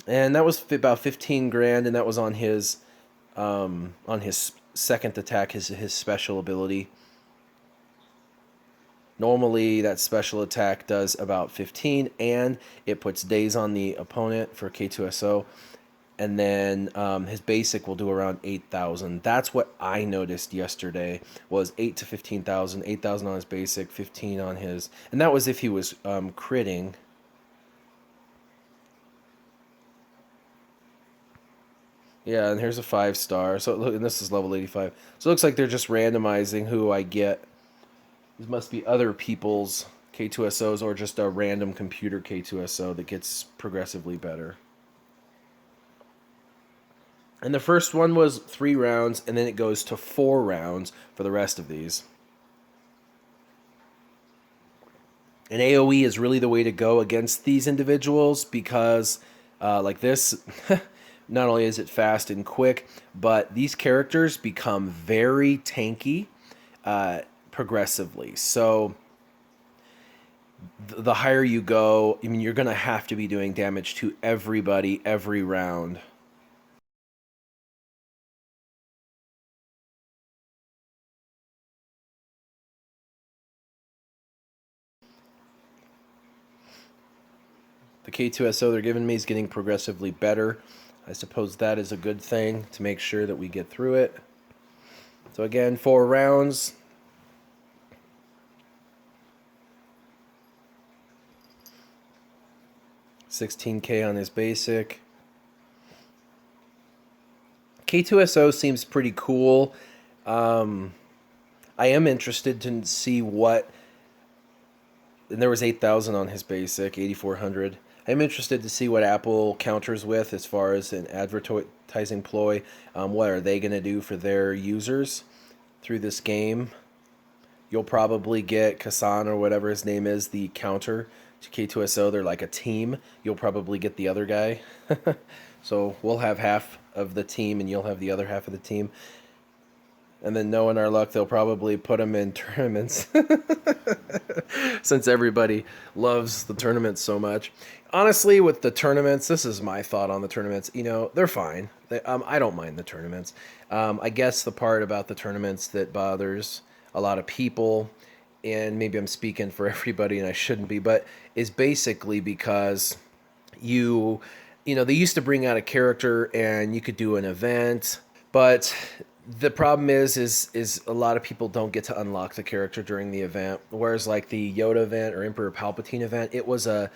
and that was about 15 grand, and that was on his second attack, his special ability. Normally, that special attack does about 15, and it puts daze on the opponent for K-2SO. And then his basic will do around 8,000. That's what I noticed yesterday was 8 to 15,000, 8,000 on his basic, 15 on his, and that was if he was critting. Yeah, and here's a 5-star. So look, and this is level 85. So it looks like they're just randomizing who I get. These must be other people's K2SOs or just a random computer K2SO that gets progressively better. And the first one was 3 rounds, and then it goes to 4 rounds for the rest of these. And AoE is really the way to go against these individuals because, like this, not only is it fast and quick, but these characters become very tanky progressively. So the higher you go, I mean, you're going to have to be doing damage to everybody every round. The K-2SO they're giving me is getting progressively better. I suppose that is a good thing to make sure that we get through it. So again, 4 rounds. $16K on his basic. K2SO seems pretty cool. I am interested to see what. And there was 8,000 on his basic, 8,400. I'm interested to see what Apple counters with as far as an advertising ploy. What are they going to do for their users through this game? You'll probably get Kasan or whatever his name is, the counter to K2SO. They're like a team. You'll probably get the other guy. So we'll have half of the team and you'll have the other half of the team. And then knowing our luck, they'll probably put them in tournaments since everybody loves the tournaments so much. Honestly, with the tournaments, this is my thought on the tournaments. You know, they're fine. I don't mind the tournaments. I guess the part about the tournaments that bothers a lot of people, and maybe I'm speaking for everybody and I shouldn't be, but is basically because they used to bring out a character and you could do an event, but the problem is a lot of people don't get to unlock the character during the event. Whereas like the Yoda event or Emperor Palpatine event, it was a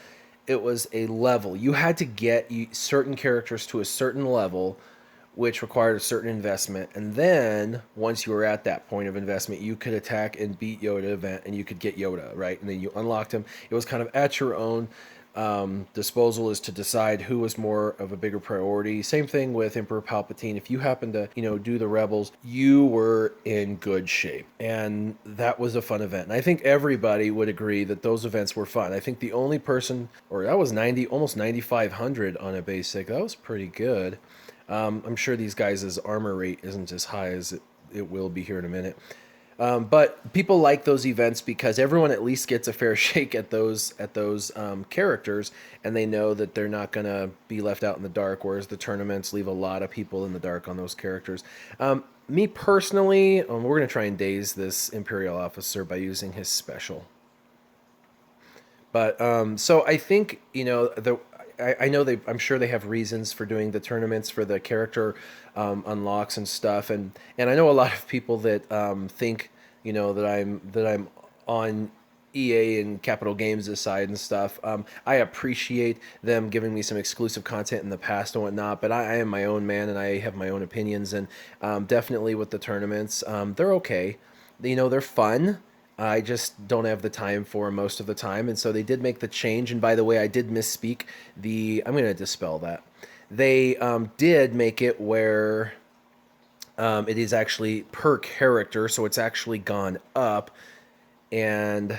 level. You had to get certain characters to a certain level, which required a certain investment. And then once you were at that point of investment, you could attack and beat Yoda event, and you could get Yoda, right? And then you unlocked him. It was kind of at your own disposal is to decide who was more of a bigger priority. Same thing with Emperor Palpatine. If you happened to, do the Rebels, you were in good shape. And that was a fun event. And I think everybody would agree that those events were fun. I think the only person, or that was almost 9,500 on a basic. That was pretty good. I'm sure these guys' armor rate isn't as high as it will be here in a minute. But people like those events because everyone at least gets a fair shake at those characters, and they know that they're not going to be left out in the dark, whereas the tournaments leave a lot of people in the dark on those characters. Me personally, we're going to try and daze this Imperial officer by using his special. But so I think I know I'm sure they have reasons for doing the tournaments for the character unlocks and stuff, and I know a lot of people that think that I'm on EA and Capital Games' side and stuff. I appreciate them giving me some exclusive content in the past and whatnot, but I am my own man and I have my own opinions, and definitely with the tournaments, they're okay. They're fun. I just don't have the time for them most of the time, and so they did make the change. And by the way, I did misspeak. I'm going to dispel that. They did make it where it is actually per character, so it's actually gone up, and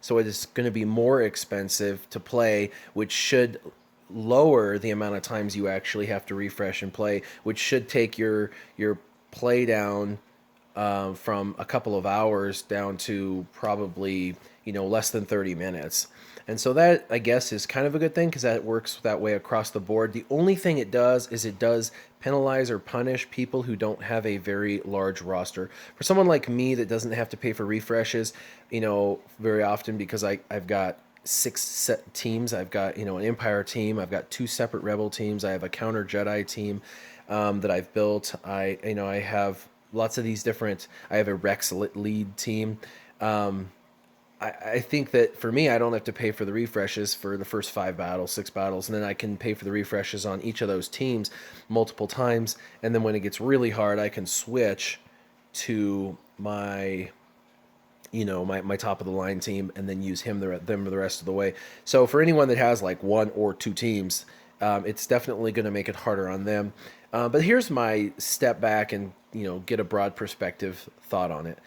so it is going to be more expensive to play, which should lower the amount of times you actually have to refresh and play, which should take your play down from a couple of hours down to probably, less than 30 minutes. And so that, I guess, is kind of a good thing because that works that way across the board. The only thing it does is it does penalize or punish people who don't have a very large roster. For someone like me that doesn't have to pay for refreshes, very often because I've got six set teams. I've got, an Empire team. I've got two separate Rebel teams. I have a Counter Jedi team that I've built. I have lots of these different. I have a Rex lead team. I think that for me, I don't have to pay for the refreshes for the first 5 battles, 6 battles, and then I can pay for the refreshes on each of those teams multiple times. And then when it gets really hard, I can switch to my top of the line team and then use them the rest of the way. So for anyone that has like one or two teams, it's definitely going to make it harder on them. But here's my step back and get a broad perspective thought on it.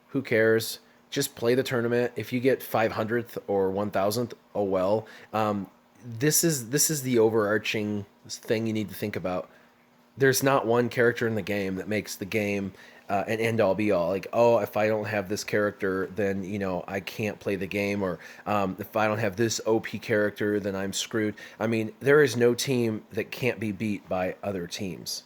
Who cares? Just play the tournament. If you get 500th or 1000th, oh well. This is the overarching thing you need to think about. There's not one character in the game that makes the game an end all be all. Like, oh, if I don't have this character, then I can't play the game, or if I don't have this OP character, then I'm screwed. I mean, there is no team that can't be beat by other teams.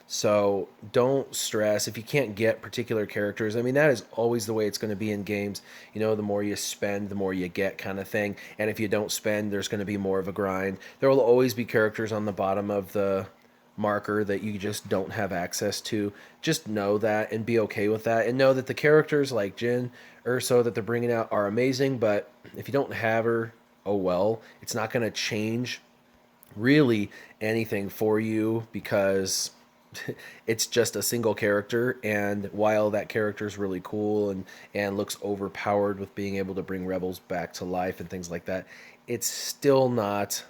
So don't stress if you can't get particular characters. I mean, that is always the way it's going to be in games. The more you spend, the more you get, kind of thing. And if you don't spend, there's going to be more of a grind. There will always be characters on the bottom of the marker that you just don't have access to. Just know that and be okay with that. And know that the characters like K-2SO that they're bringing out are amazing. But if you don't have her, oh well. It's not going to change really anything for you because it's just a single character, and while that character is really cool and looks overpowered with being able to bring rebels back to life and things like that, it's still not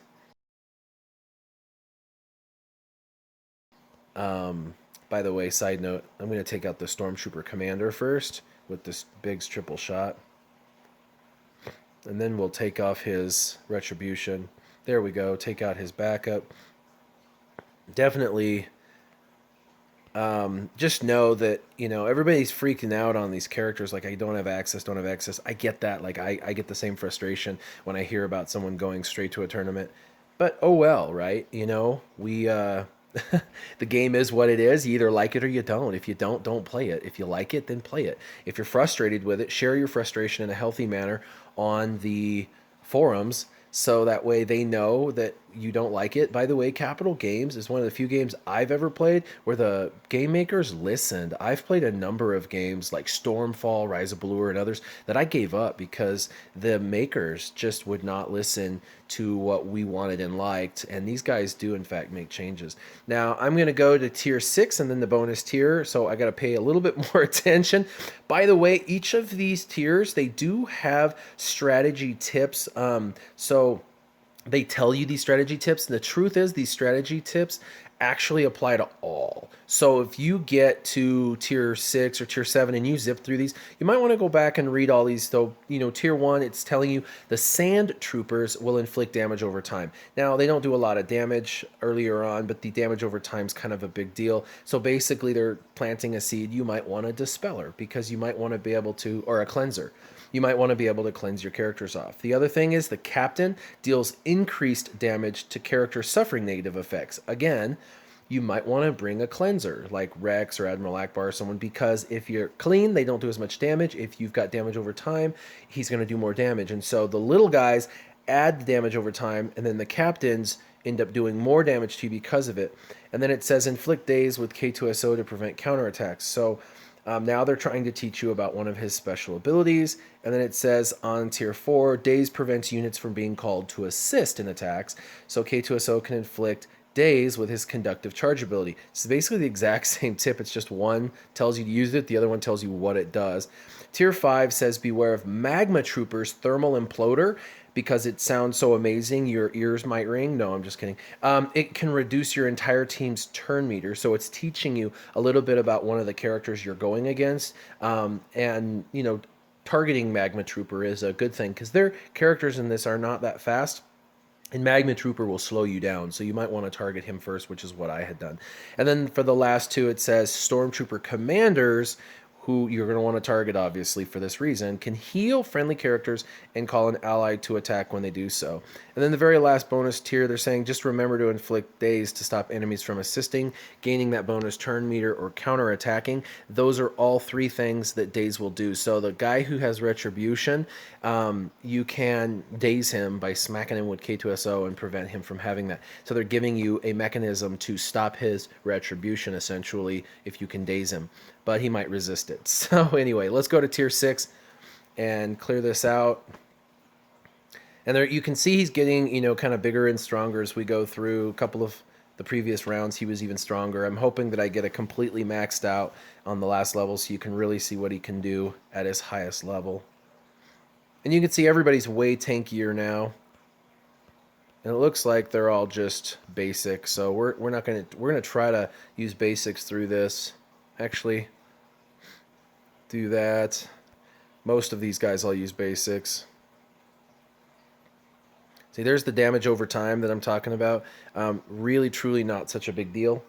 by the way, side note, I'm going to take out the Stormtrooper Commander first with this Biggs triple shot, and then we'll take off his Retribution. There we go. Take out his backup. Definitely just know that everybody's freaking out on these characters like I don't have access. I get that. Like I get the same frustration when I hear about someone going straight to a tournament, but oh well, right? We the game is what it is. You either like it or you don't. If you don't play it. If you like it, then play it. If you're frustrated with it, share your frustration in a healthy manner on the forums so that way they know that you don't like it. By the way, Capital Games is one of the few games I've ever played where the game makers listened. I've played a number of games like Stormfall, Rise of Blue, and others that I gave up because the makers just would not listen to what we wanted and liked. And these guys do, in fact, make changes. Now, I'm going to go to tier 6 and then the bonus tier, so I got to pay a little bit more attention. By the way, each of these tiers, they do have strategy tips. So they tell you these strategy tips, and the truth is these strategy tips actually apply to all. So if you get to tier 6 or tier 7 and you zip through these, you might want to go back and read all these. So, tier 1, it's telling you the sand troopers will inflict damage over time. Now, they don't do a lot of damage earlier on, but the damage over time is kind of a big deal. So basically, they're planting a seed. You might want a dispeller because you might want to be able to, or a cleanser. You might want to be able to cleanse your characters off. The other thing is the captain deals increased damage to characters suffering negative effects. Again, you might want to bring a cleanser like Rex or Admiral Akbar or someone, because if you're clean, they don't do as much damage. If you've got damage over time, he's going to do more damage. And so the little guys add the damage over time, and then the captains end up doing more damage to you because of it. And then it says inflict daze with K-2SO to prevent counterattacks. So now they're trying to teach you about one of his special abilities. And then it says on tier 4, daze prevents units from being called to assist in attacks. So K-2SO can inflict daze with his conductive charge ability. It's basically the exact same tip. It's just one tells you to use it, the other one tells you what it does. Tier 5 says beware of Magma Trooper's thermal imploder. Because it sounds so amazing, your ears might ring. No, I'm just kidding. It can reduce your entire team's turn meter. So it's teaching you a little bit about one of the characters you're going against. And, targeting Magma Trooper is a good thing because their characters in this are not that fast. And Magma Trooper will slow you down, so you might want to target him first, which is what I had done. And then for the last two, it says Stormtrooper Commanders who you're going to want to target, obviously, for this reason, can heal friendly characters and call an ally to attack when they do so. And then the very last bonus tier, they're saying just remember to inflict daze to stop enemies from assisting, gaining that bonus turn meter, or counter-attacking. Those are all three things that daze will do. So the guy who has retribution, you can daze him by smacking him with K-2SO and prevent him from having that. So they're giving you a mechanism to stop his retribution, essentially, if you can daze him. But he might resist it. So anyway, let's go to tier 6 and clear this out. And there you can see he's getting, kind of bigger and stronger as we go through. A couple of the previous rounds, he was even stronger. I'm hoping that I get it completely maxed out on the last level so you can really see what he can do at his highest level. And you can see everybody's way tankier now. And it looks like they're all just basic. So we're gonna try to use basics through this. Actually, do that. Most of these guys I'll use basics. See, there's the damage over time that I'm talking about. Really, truly not such a big deal.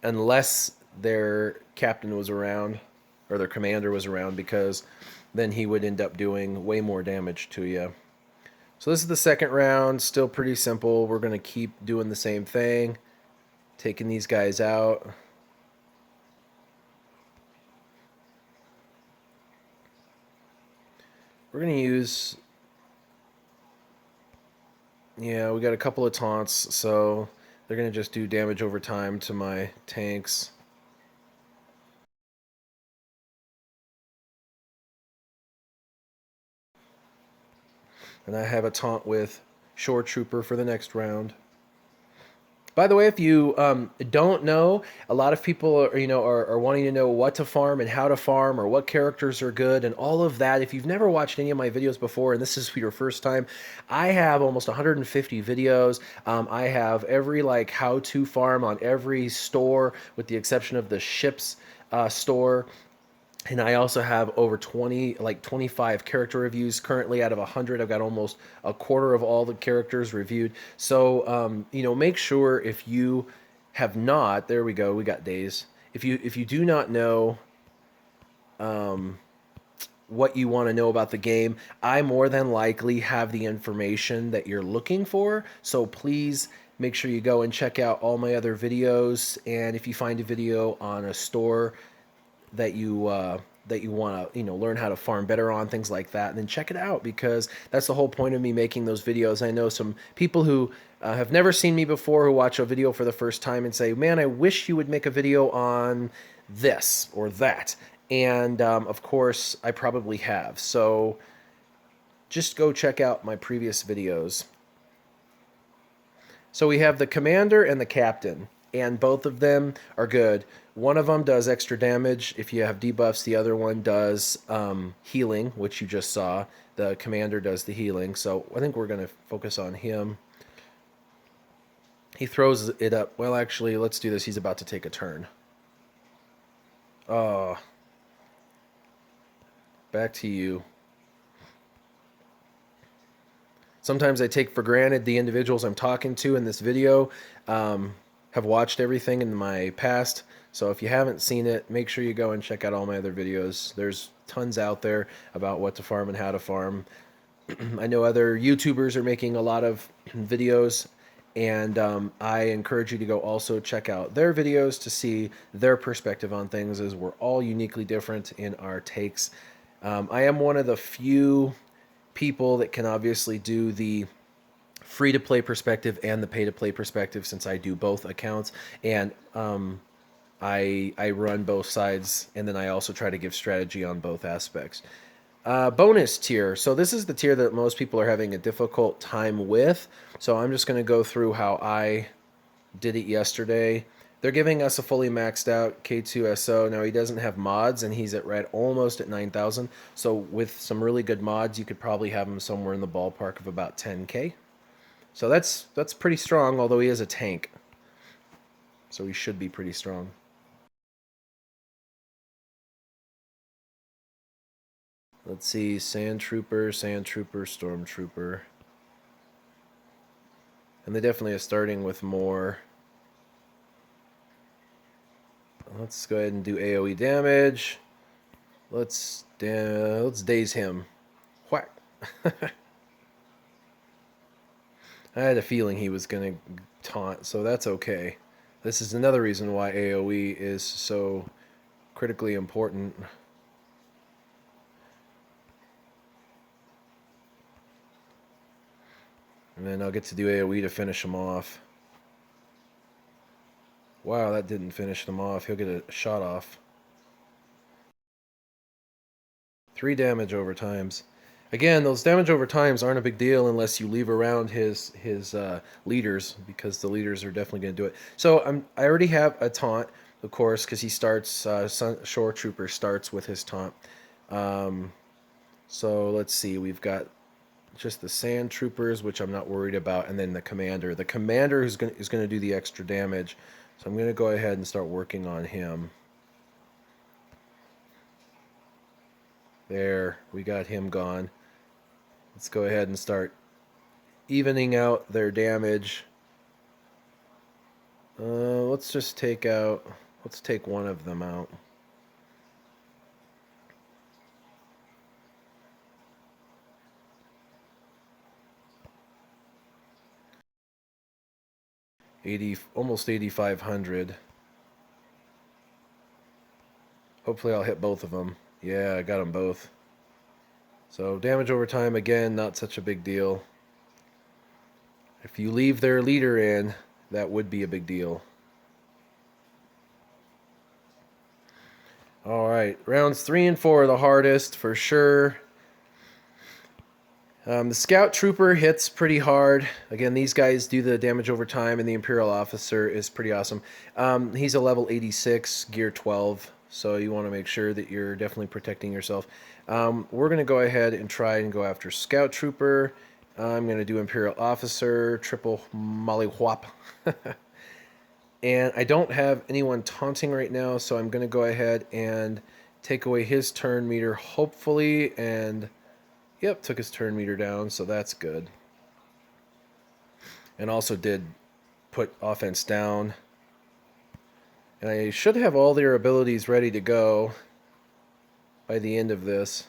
Unless their captain was around, or their commander was around, because then he would end up doing way more damage to you. So this is the second round, still pretty simple. We're going to keep doing the same thing, taking these guys out. We're going to use... Yeah, we got a couple of taunts, so they're going to just do damage over time to my tanks. And I have a taunt with Shore Trooper for the next round. By the way, if you don't know, a lot of people are wanting to know what to farm and how to farm, or what characters are good and all of that. If you've never watched any of my videos before and this is your first time, I have almost 150 videos. I have every how-to farm on every store with the exception of the ships store. And I also have over 25 character reviews currently out of 100. I've got almost a quarter of all the characters reviewed. So, make sure if you have not, there we go, we got days. If you do not know what you want to know about the game, I more than likely have the information that you're looking for. So please make sure you go and check out all my other videos. And if you find a video on a store that you want to learn how to farm better on, things like that, and then check it out, because that's the whole point of me making those videos. I know some people who have never seen me before, who watch a video for the first time and say, man, I wish you would make a video on this or that. And of course I probably have, so just go check out my previous videos. So we have the commander and the captain, and both of them are good. One of them does extra damage if you have debuffs. The other one does healing, which you just saw. The commander does the healing, so I think we're going to focus on him. He throws it up. Well, actually, let's do this. He's about to take a turn. Oh. Back to you. Sometimes I take for granted the individuals I'm talking to in this video have watched everything in my past. So if you haven't seen it, make sure you go and check out all my other videos. There's tons out there about what to farm and how to farm. I know other YouTubers are making a lot of videos, and I encourage you to go also check out their videos to see their perspective on things, as we're all uniquely different in our takes. I am one of the few people that can obviously do the free-to-play perspective and the pay-to-play perspective, since I do both accounts, and I run both sides, and then I also try to give strategy on both aspects. Bonus tier. So this is the tier that most people are having a difficult time with. So I'm just going to go through how I did it yesterday. They're giving us a fully maxed out K-2SO. Now he doesn't have mods, and he's almost at 9,000. So with some really good mods, you could probably have him somewhere in the ballpark of about 10K. So that's pretty strong, although he is a tank. So he should be pretty strong. Let's see, Sand Trooper, Stormtrooper. And they definitely are starting with more Let's go ahead and do AoE damage. Let's daze him. Whack. I had a feeling he was going to taunt, so that's okay. This is another reason why AoE is so critically important. And then I'll get to do AoE to finish him off. Wow, that didn't finish him off. He'll get a shot off. 3 damage over times. Again, those damage over times aren't a big deal unless you leave around his leaders, because the leaders are definitely going to do it. So I already have a taunt, of course, because he starts. Shore Trooper starts with his taunt. So let's see. We've got just the Sand Troopers, which I'm not worried about, and then the Commander. The Commander is going to do the extra damage. So I'm going to go ahead and start working on him. There, we got him gone. Let's go ahead and start evening out their damage. Let's just take one of them out. Almost 8,500. Hopefully I'll hit both of them. Yeah, I got them both. So damage over time, again, not such a big deal. If you leave their leader in, that would be a big deal. Alright, rounds 3 and 4 are the hardest, for sure. The Scout Trooper hits pretty hard. Again, these guys do the damage over time, and the Imperial Officer is pretty awesome. He's a level 86, gear 12, so you want to make sure that you're definitely protecting yourself. We're going to go ahead and try and go after Scout Trooper. I'm going to do Imperial Officer, triple molly whop. And I don't have anyone taunting right now, so I'm going to go ahead and take away his turn meter, hopefully, and yep, took his turn meter down, so that's good. And also did put offense down. And I should have all their abilities ready to go by the end of this.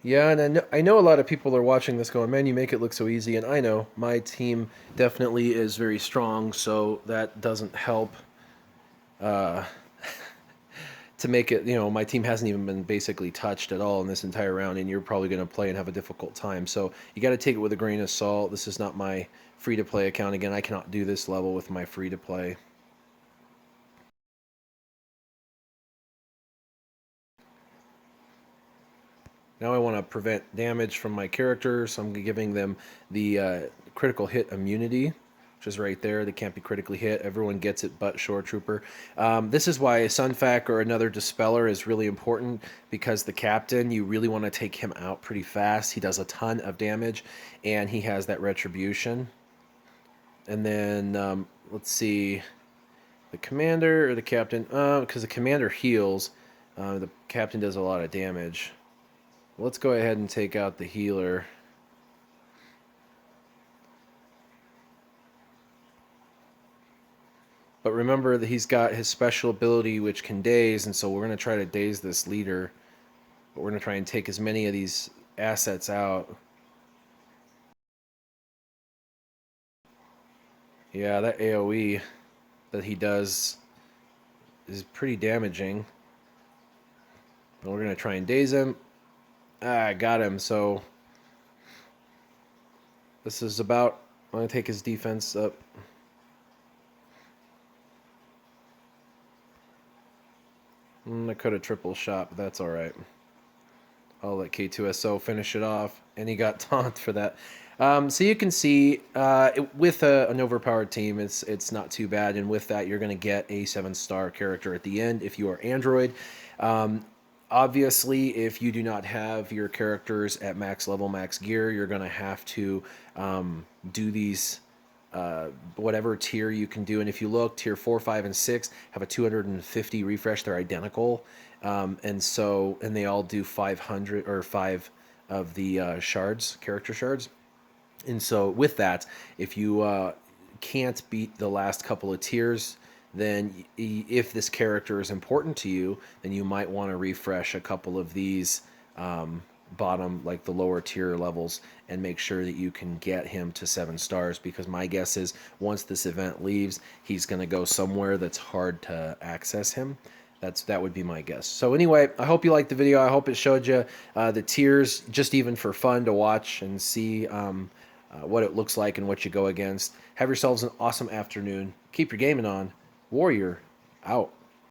Yeah, and I know a lot of people are watching this going, man, you make it look so easy. And I know, my team definitely is very strong, so that doesn't help to make it, my team hasn't even been basically touched at all in this entire round, and you're probably going to play and have a difficult time. So you got to take it with a grain of salt. This is not my free-to-play account. Again, I cannot do this level with my free-to-play. Now I want to prevent damage from my characters, so I'm giving them the critical hit immunity, which is right there. They can't be critically hit. Everyone gets it but Shore Trooper. This is why a Sunfac or another Dispeller is really important, because the Captain, you really want to take him out pretty fast. He does a ton of damage, and he has that Retribution. And then, let's see, the Commander or the Captain, because the Commander heals, the Captain does a lot of damage. Let's go ahead and take out the healer. But remember that he's got his special ability which can daze, and so we're going to try to daze this leader. But we're going to try and take as many of these assets out. Yeah, that AoE that he does is pretty damaging. And we're going to try and daze him. I got him, so this is about... I'm going to take his defense up. I could have triple shot, but that's alright. I'll let K-2SO finish it off, and he got taunt for that. So you can see, with an overpowered team, it's not too bad, and with that, you're going to get a 7-star character at the end if you are Android. Obviously, if you do not have your characters at max level, max gear, you're going to have to do these whatever tier you can do. And if you look, tier 4, 5, and 6 have a 250 refresh. They're identical. And they all do 500 or 5 of the shards, character shards. And so with that, if you can't beat the last couple of tiers, then if this character is important to you, then you might want to refresh a couple of these bottom, like the lower tier levels, and make sure that you can get him to 7 stars, because my guess is once this event leaves, he's going to go somewhere that's hard to access him. That would be my guess. So anyway, I hope you liked the video. I hope it showed you the tiers, just even for fun to watch and see what it looks like and what you go against. Have yourselves an awesome afternoon. Keep your gaming on. Warrior out.